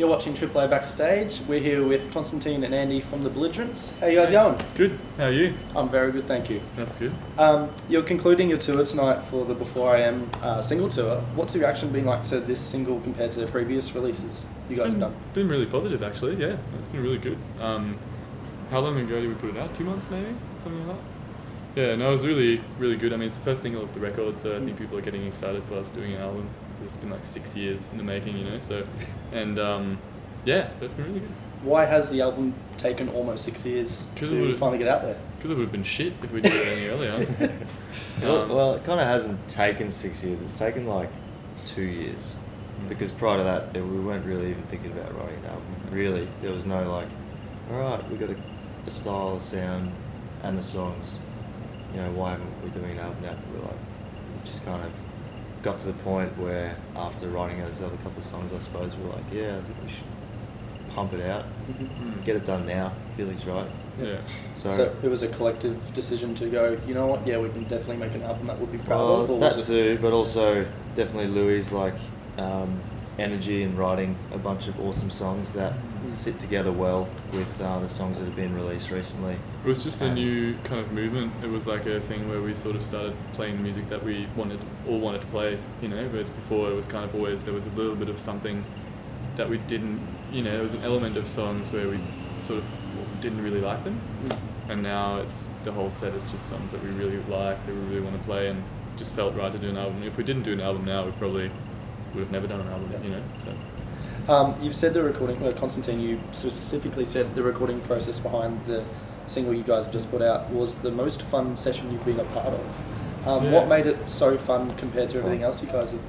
You're watching Triple A Backstage. We're here with Konstantin and Andy from the Belligerents. How you guys going? Good. How are you? I'm very good, thank you. That's good. You're concluding your tour tonight for the Before I Am single tour. What's your reaction been like to this single compared to the previous releases you guys have done? It's been really positive, actually. Yeah, it's been really good. How long ago did we put it out? 2 months, maybe, something like that. Yeah, no, it was really, really good. I mean, it's the first single of the record, so I think people are getting excited for us doing an album. It's been like 6 years in the making, you know. So, and yeah, so it's been really good. Why has the album taken almost 6 years to finally get out there? Because it would have been shit if we did it any earlier. Well, it kind of hasn't taken 6 years. It's taken like 2 years. Because prior to that, we weren't really even thinking about writing an album. Really, there was no like, all right, we got a style, a sound, and the songs. You know, why aren't we doing an album now? We're like, we just kind of got to the point where after writing those other couple of songs, I suppose we're like, yeah, I think we should pump it out, get it done now. Feeling's right. Yeah. So it was a collective decision to go, you know what? Yeah, we can definitely make an album that we'd be proud of. Or that too, but also definitely Louis' like energy in writing a bunch of awesome songs that sit together well with the songs that have been released recently. It was just a new kind of movement. It was like a thing where we sort of started playing music that we all wanted to play, you know, whereas before it was kind of always, there was a little bit of something that we didn't, you know, there was an element of songs where we sort of didn't really like them. And now it's, the whole set is just songs that we really like, that we really want to play, and just felt right to do an album. If we didn't do an album now, we probably would have never done an album, you know, so. You've said the recording, Konstantin, you specifically said the recording process behind the single you guys have just put out was the most fun session you've been a part of. What made it so fun compared to everything else you guys have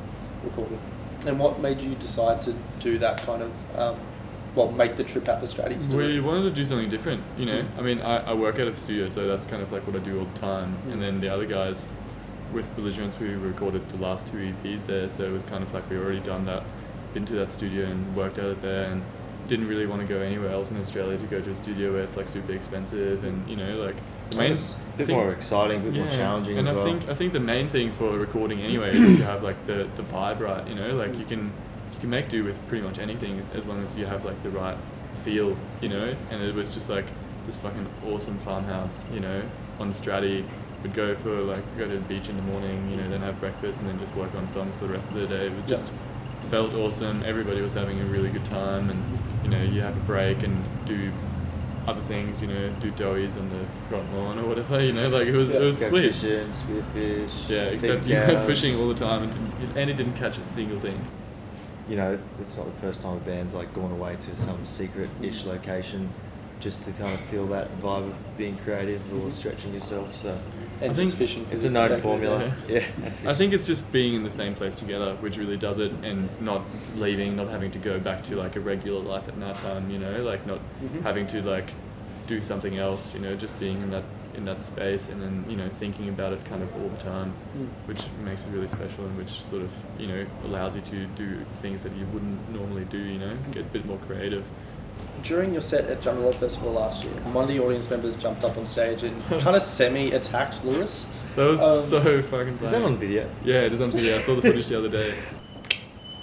recorded? And what made you decide to do that kind of, make the trip out to Stratties? We wanted to do something different, you know. I mean, I work out of the studio, so that's kind of like what I do all the time. And then the other guys, with Belligerents, we recorded the last 2 EPs there, so it was kind of like we already done that, been to that studio and worked at it there, and didn't really want to go anywhere else in Australia to go to a studio where it's like super expensive, and you know, like the main a bit more exciting, a bit more challenging and as well. I think the main thing for recording anyway is to have like the vibe right, you know, like you can make do with pretty much anything as long as you have like the right feel, you know. And it was just like this fucking awesome farmhouse, you know, on the Stratty. We'd go to the beach in the morning, you know, then have breakfast and then just work on songs for the rest of the day. It just felt awesome. Everybody was having a really good time, and you know, you have a break and do other things, you know, do doughies on the front lawn or whatever, you know, like it was sweet. Fishing, spearfish. Yeah, except you went fishing all the time and Andy didn't catch a single thing. You know, it's not the first time a band's like gone away to some secret-ish location just to kind of feel that vibe of being creative or stretching yourself. So I think fishing. It's a known formula. Yeah. I think it's just being in the same place together which really does it, and not leaving, not having to go back to like a regular life at night time, you know, like not having to like do something else, you know, just being in that space, and then, you know, thinking about it kind of all the time, which makes it really special, and which sort of, you know, allows you to do things that you wouldn't normally do, you know, get a bit more creative. During your set at Jungle Love Festival last year, one of the audience members jumped up on stage and kind of semi-attacked Lewis. That was so fucking funny. Is that on video? Yeah, it is on video. I saw the footage the other day.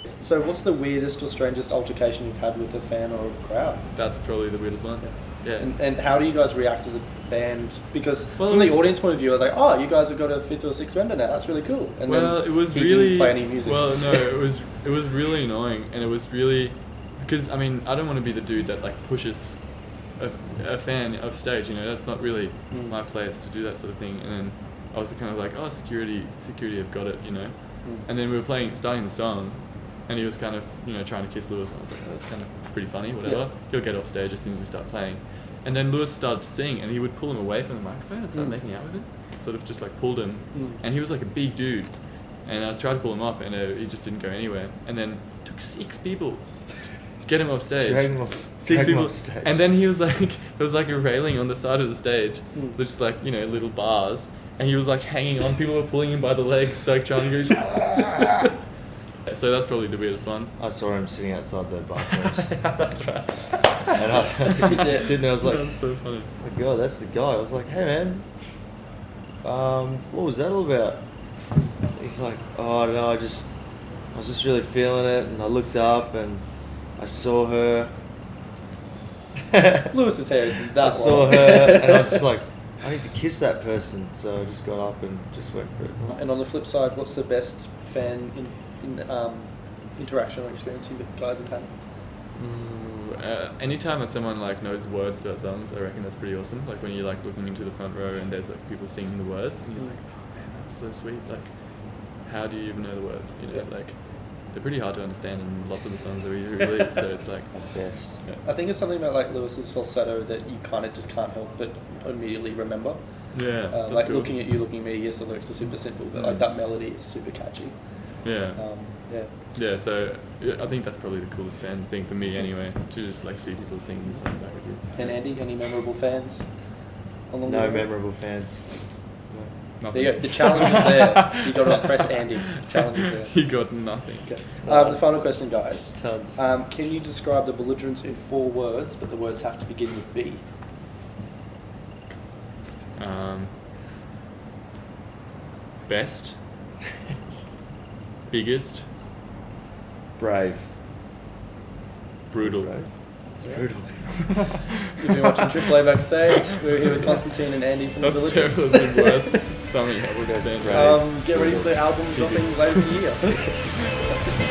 So what's the weirdest or strangest altercation you've had with a fan or a crowd? That's probably the weirdest one. Yeah. And how do you guys react as a band? Because from the audience point of view, I was like, oh, you guys have got a 5th or 6th member now. That's really cool. And then it was he really didn't play any music. Well, no, it was really annoying, and it was really, because I mean, I don't want to be the dude that like pushes a fan off stage. You know, that's not really my place to do that sort of thing. And then I was kind of like, oh, security have got it, you know. And then we were starting the song, and he was kind of, you know, trying to kiss Lewis, and I was like, oh, that's kind of pretty funny, whatever. Yeah. He'll get off stage as soon as we start playing. And then Lewis started to sing, and he would pull him away from the microphone and start making out with him. Sort of just like pulled him, and he was like a big dude. And I tried to pull him off, and he just didn't go anywhere. And then it took 6 people to get him off stage. Drag him off stage. And then he was like, there was like a railing on the side of the stage, just like, you know, little bars. And he was like hanging on, people were pulling him by the legs, like trying to go. So that's probably the weirdest one. I saw him sitting outside the bathrooms. That's right. And I was just sitting there, I was like, that's so funny. Oh my God, that's the guy. I was like, hey man, what was that all about? He's like, oh, I don't know, I was just really feeling it, and I looked up, and I saw her. Lewis's hair isn't that I saw long. her, and I was just like, I need to kiss that person. So I just got up and just went for it. And on the flip side, what's the best fan interaction or experience you guys have had? Anytime that someone like knows the words to our songs, I reckon that's pretty awesome. Like when you're like looking into the front row and there's like people singing the words, and you're like, oh man, that's so sweet. Like, how do you even know the words? You know, Yeah. like they're pretty hard to understand in lots of the songs that we release. So it's like, Best. yeah. I think it's something about like Lewis's falsetto that you kind of just can't help but immediately remember. Yeah, that's Like cool. looking at you, looking at me. Yes, the lyrics are super simple, but like that melody is super catchy. Yeah. Yeah. Yeah, so yeah, I think that's probably the coolest fan thing for me anyway, to just like see people singing the song back at you. And Andy, any memorable fans? Along the No way? memorable fans. Nothing. There you go. The challenge is there. You got to impress Andy. Challenge is there. You got nothing. Okay. The final question, guys. Tons. Can you describe the Belligerents in 4 words, but the words have to begin with B? Best, biggest, Brave. brutal. Brave. Yeah. Brutal. You've been watching Triple A Backstage. We're here with Konstantin and Andy from the That's terrible. Belligerents. That's the worst summing I would have That's been. brave. Get ready for the album dropping later in the year. That's it.